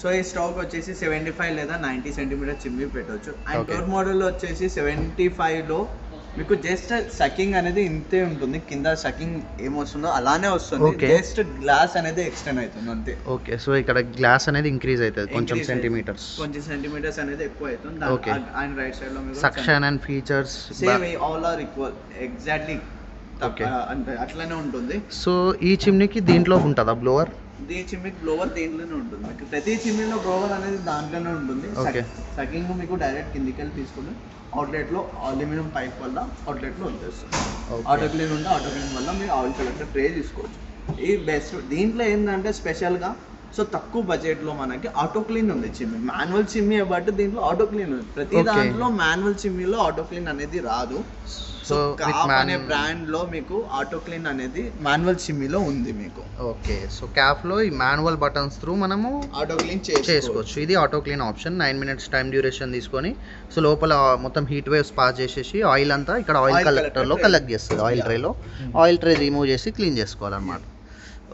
So ఈ stove వచ్చేసి 75 లేదా 90 సెంటీమీటర్ చిమ్మి పెట్టవచ్చు. అండ్ థర్డ్ మోడల్ వచ్చేసి 75లో మీకు జస్ట్ సకింగ్ అనేది ఇంతే ఉంటుంది, కింద సకింగ్ ఏమొస్తుందో అలానే వస్తుంది, జస్ట్ గ్లాస్ అనేది ఎక్స్టెండ్ అవుతుంది అంతే. ఓకే, సో ఇక్కడ గ్లాస్ అనేది ఇంక్రీజ్ అవుతుంది కొంచెం సెంటీమీటర్స్ అనేది ఎక్కువ అవుతుంది. అండ్ రైట్ సైడ్ లో మీకు suction and features same all are equal exactly అట్లానే ఉంటుంది. సో ఈ చిమ్నీకి దీంట్లో ఉంటుందా బ్లోవర్? చిమ్మికి బ్లోవర్ దీంట్లోనే ఉంటుంది, మీకు ప్రతి చిమ్నీలో బ్లోవర్ అనేది దాంట్లోనే ఉంటుంది. సకింగ్ మీకు డైరెక్ట్ కిందికి వెళ్ళి తీసుకుని అవుట్లెట్లో అల్యూమినియం పైప్ వల్ల అవుట్లెట్లో వచ్చేస్తుంది. ఆటో క్లీన్ ఉంటే ఆటో క్లీన్ వల్ల మీరు ఆయిల్ కలెక్టర్ ట్రే తీసుకోవచ్చు. ఈ బెస్ట్ దీంట్లో ఏంటంటే స్పెషల్గా సో తక్కువ బడ్జెట్లో మనకి ఆటో క్లీన్ ఉంది చిమ్మి. మాన్యువల్ చిమ్మి బట్ దీంట్లో ఆటో క్లీన్ ఉంది. ప్రతి దాంట్లో మాన్యువల్ చిమ్మిలో ఆటో క్లీన్ అనేది రాదు. సో క్యాప్ అనే బ్రాండ్ లో మీకు ఆటో క్లీన్ అనేది మాన్యువల్ చిమ్మిలో ఉంది మీకు. ఓకే, సో క్యాప్ లో ఈ మాన్యువల్ బటన్స్ త్రూ మనము ఆటో క్లీన్ చేసుకోవచ్చు. ఇది auto clean option 9 minutes time duration తీసుకొని సో లోపల మొత్తం హీట్ వేవ్స్ పాస్ చేసేసి ఆయిల్ అంతా ఇక్కడ ఆయిల్ కలెక్టర్ లో కలెక్ట్ చేస్తుంది. ఆయిల్ ట్రేలో ఆయిల్ ట్రే రిమూవ్ చేసి క్లీన్ చేసుకోవాలన్నమాట.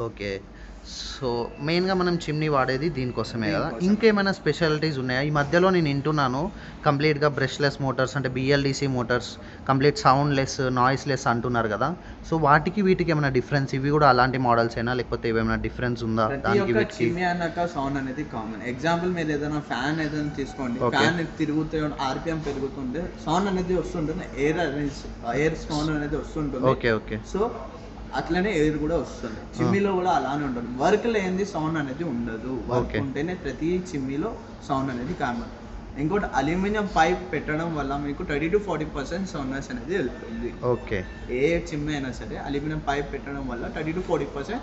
ఓకే, సో మెయిన్గా మనం చిమ్నీ వాడేది దీనికోసమే కదా. ఇంకేమైనా స్పెషాలిటీస్ ఉన్నాయా? ఈ మధ్యలో నేను వింటున్నాను కంప్లీట్గా బ్రష్లెస్ మోటార్స్ అంటే BLDC Motors complete soundless noiseless అంటున్నారు కదా. సో వాటికి వీటికి ఏమైనా డిఫరెన్స్? ఇవి కూడా అలాంటి మోడల్స్ అయినా లేకపోతే ఏమైనా డిఫరెన్స్ ఉందా దానికి వీటికి? చిమ్నీ అన్నాక సౌండ్ అనేది కామన్. ఎగ్జాంపుల్ మీరు ఏదైనా ఫ్యాన్ ఏదైనా తీసుకోండి, ఫ్యాన్ తిరుగుతూ RPM పెరుగుతుంటే సౌండ్ అనేది వస్తుంటుంది, ఎయిర్ సౌండ్ అనేది వస్తుంటుంది. ఓకే. సో అట్లనే ఎయిర్ కూడా వస్తుంది. చిమ్మిలో కూడా అలానే ఉంటుంది. వర్క్ లేనిది సౌండ్ అనేది ఉండదు, వర్క్ ఉంటేనే ప్రతి చిమ్మిలో సౌండ్ అనేది కామన్. ఇంకోటి అల్యూమినియం పైప్ పెట్టడం వల్ల మీకు 30 to 40% సౌండ్నెస్ అనేది వెళ్తుంది. ఓకే, ఏ చిమ్మి అయినా సరే అల్యూమినియం పైప్ పెట్టడం వల్ల 30 to 40%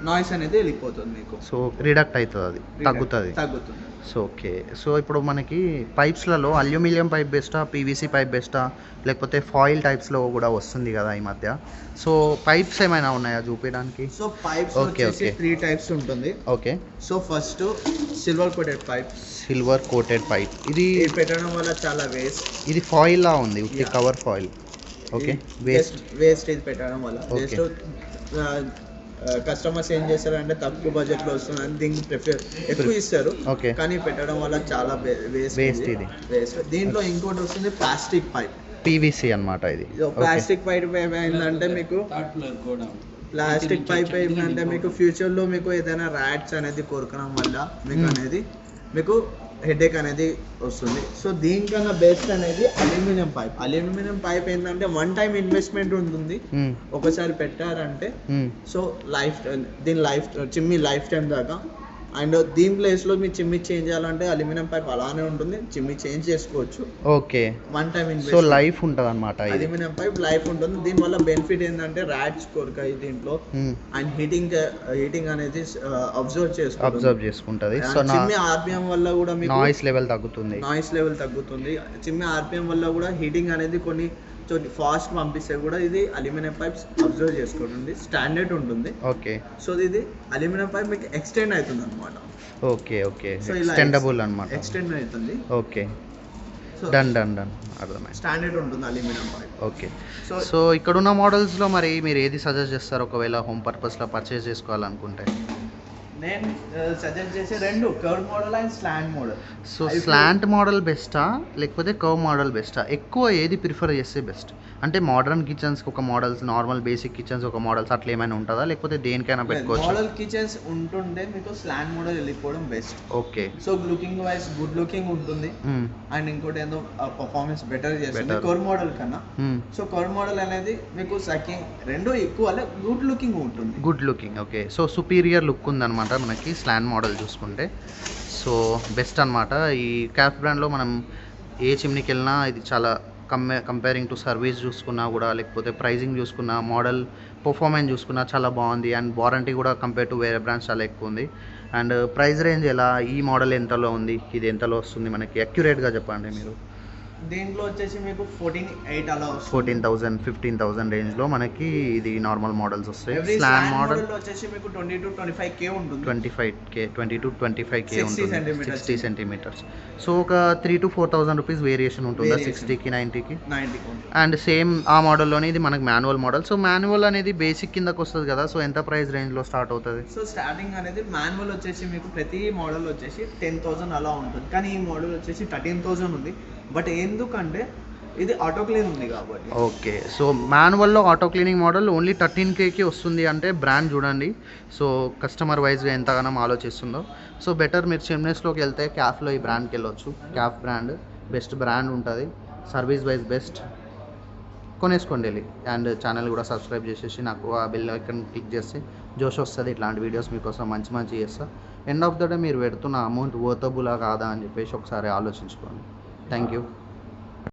నాయిస్ అనేది వెళ్ళిపోతుంది మీకు. సో రిడక్ట్ అవుతుంది, అది తగ్గుతుంది. సో ఓకే, సో ఇప్పుడు మనకి పైప్స్లలో అల్యూమినియం పైప్ బెస్టా, PVC పైప్ బెస్టా, లేకపోతే ఫాయిల్ టైప్స్లో కూడా వస్తుంది కదా ఈ మధ్య. సో పైప్స్ ఏమైనా ఉన్నాయా చూపించడానికి? సో పైప్స్ వచ్చేసి 3 టైప్స్ ఉంటుంది. Okay, so first silver coated pipe. ఇది పెట్టడం వల్ల చాలా వేస్ట్. ఇది ఫాయిల్ లా ఉంది, కవర్ ఫాయిల్. ఓకే, వేస్ట్ ఇది పెట్టడం వల్ల జస్ట్ కస్టమర్స్ ఏం చేస్తారంటే తక్కువ బడ్జెట్ లో వస్తుందని దీనికి ప్రిఫర్ ఎక్కువ ఇస్తారు, కానీ పెట్టడం వల్ల చాలా వేస్ట్. దీంట్లో ఇంకోటి వస్తుంది ప్లాస్టిక్ పైప్, PVC అన్నమాట. ఇది ప్లాస్టిక్ పైప్ ఏంటంటే మీకు ఫ్యూచర్ లో మీకు ఏదైనా ర్యాట్స్ అనేది కొరకడం వల్ల మీకు హెడేక్ అనేది వస్తుంది. సో దీనికన్నా బెస్ట్ అనేది అల్యూమినియం పైప్ ఏంటంటే 1 time ఇన్వెస్ట్మెంట్ ఉంటుంది. ఒకసారి పెట్టారంటే సో చిమ్మి లైఫ్ టైం దాకా. అండ్ దీని ప్లేస్ లో మీ చిమ్మి చేంజ్ చేయాలంటే అల్యూమినియం పైప్ అలానే ఉంటుంది, చిమ్మి చేంజ్ చేసుకోవచ్చు. ఓకే, 1 time సో లైఫ్ ఉంటుంది అన్నమాట. అల్యూమినియం పైప్ లైఫ్ ఉంటుంది. దీని వల్ల బెనిఫిట్ ఏంటంటే ర్యాట్స్ కొరకాయి దీంట్లో, అండ్ హీటింగ్ అనేది అబ్జర్వ్ చేసుకుంటుంది. సో చిమ్మి RPM వల్ల కూడా మీకు నాయిస్ లెవెల్ తగ్గుతుంది. చిమ్మి RPM వల్ల కూడా హీటింగ్ అనేది కొన్ని ఫాస్ట్ పంపిస్తే కూడా ఇది అల్యూమినియం పైప్స్ అబ్జర్వ్ చేసుకుంటుంది, స్టాండర్డ్ ఉంటుంది. ఓకే, సో ఇది అల్యూమినియం పైప్ మీకు ఎక్స్టెండ్ అవుతుంది అనమాట. ఓకే, ఎక్స్టెండబుల్ అన్నమాట, ఎక్స్టెండ్ అవుతుంది. ఓకే, డన్ అర్థమైంది. స్టాండర్డ్ ఉంటుంది అల్యూమినియం పైప్. ఓకే, సో ఇక్కడున్న మోడల్స్లో మరి మీరు ఏది సజెస్ట్ చేస్తారు ఒకవేళ హోమ్ పర్పస్లో పర్చేస్ చేసుకోవాలనుకుంటే? నేను సజెస్ట్ చేసే 2, curve model and slant model. So slant model బెస్టా లేకపోతే కర్వ్ మోడల్ బెస్టా? ఎక్కువ ఏది ప్రిఫర్ చేస్తే బెస్ట్? అంటే మోడర్న్ కిచెన్స్కి ఒక మోడల్స్, నార్మల్ బేసిక్ కిచెన్స్ ఒక మోడల్స్ అట్లా ఏమైనా ఉంటుందా, లేకపోతే దేనికైనా పెట్టుకోవచ్చు? మోడల్ కిచెన్స్ ఉంటుండే మీకు స్లాంట్ మోడల్ వెళ్ళిపోవడం best. Okay, so looking wise good looking ఉంటుంది, అండ్ ఇంకోటి ఏదో పర్ఫార్మెన్స్ బెటర్ చేస్తుంది కర్వ్ మోడల్ కన్నా. సో కర్వ్ మోడల్ అనేది మీకు సకింగ్ 2 ఎక్కువ good looking. Okay, so superior look ఉందన్నమాట మనకి స్లాంట్ మోడల్ చూసుకుంటే. సో బెస్ట్ అనమాట. ఈ క్యాఫ్ బ్రాండ్లో మనం ఏ చిమ్నీకి వెళ్ళినా ఇది చాలా కంపేరింగ్ టు సర్వీస్ చూసుకున్నా కూడా, లేకపోతే ప్రైజింగ్ చూసుకున్నా, మోడల్ పర్ఫార్మెన్స్ చూసుకున్నా చాలా బాగుంది. అండ్ వారంటీ కూడా కంపేర్ టు వేరే బ్రాండ్స్ చాలా ఎక్కువ ఉంది. అండ్ ప్రైస్ రేంజ్ ఎలా, ఈ మోడల్ ఎంతలో ఉంది, ఇది ఎంతలో వస్తుంది మనకి? అక్యురేట్గా చెప్పండి మీరు. దీంట్లో వచ్చేసి మీకు 14,800 అలా వస్తుంది. 14,000 15,000 రేంజ్లో మనకి ఇది నార్మల్ మోడల్స్ వస్తాయి. ఎవ్రీ స్లాన్ స్లాన్ మోడల్ మోడల్ వచ్చేసి మీకు 20 to 25K ఉంటుంది. 25K 20 to 25K 60 ఉంటుంది, centimeters. 60 సెంటీమీటర్స్. సో ఒక 3,000 to 4,000 రూపీస్ వేరియేషన్ ఉంటుందా? Variation. 60కి 90కి. 90 ఉంటుంది. అండ్ సేమ్ ఆ మోడల్లోనే ఇది మనకు మాన్యువల్ మోడల్. సో మాన్యువల్ అనేది బేసిక్ కిందకు వస్తుంది కదా, సో ఎంత ప్రైస్ రేంజ్లో స్టార్ట్ అవుతుంది? సో స్టార్టింగ్ అనేది మాన్యువల్ వచ్చేసి మీకు ప్రతి మోడల్ వచ్చేసి 10,000 అలా ఉంటుంది, కానీ ఈ మోడల్ వచ్చేసి 13,000 ఉంది. బట్ ఎందుకంటే ఇది ఆటో క్లీన్ ఉంది కాబట్టి. ఓకే, సో మాన్యువల్లో ఆటో క్లీనింగ్ మోడల్ ఓన్లీ 13Kకి వస్తుంది అంటే బ్రాండ్ చూడండి. సో కస్టమర్ వైజ్గా ఎంతగానో ఆలోచిస్తుందో. సో బెటర్ మీరు చిమ్నెస్లోకి వెళ్తే క్యాఫ్లో ఈ బ్రాండ్కి వెళ్ళొచ్చు. క్యాఫ్ బ్రాండ్ బెస్ట్ బ్రాండ్ ఉంటుంది, సర్వీస్ వైజ్ బెస్ట్. కొనేసుకోండి వెళ్ళి. అండ్ ఛానల్ కూడా సబ్స్క్రైబ్ చేసేసి నాకు ఆ బెల్ ఐకాన్ క్లిక్ చేస్తే జోష్ వస్తుంది. ఇట్లాంటి వీడియోస్ మీకోసం మంచి మంచి చేస్తా. ఎండ్ ఆఫ్ ద డే మీరు పెడుతున్న అమౌంట్ వర్తబులా కాదా అని చెప్పేసి ఒకసారి ఆలోచించుకోండి. Thank you.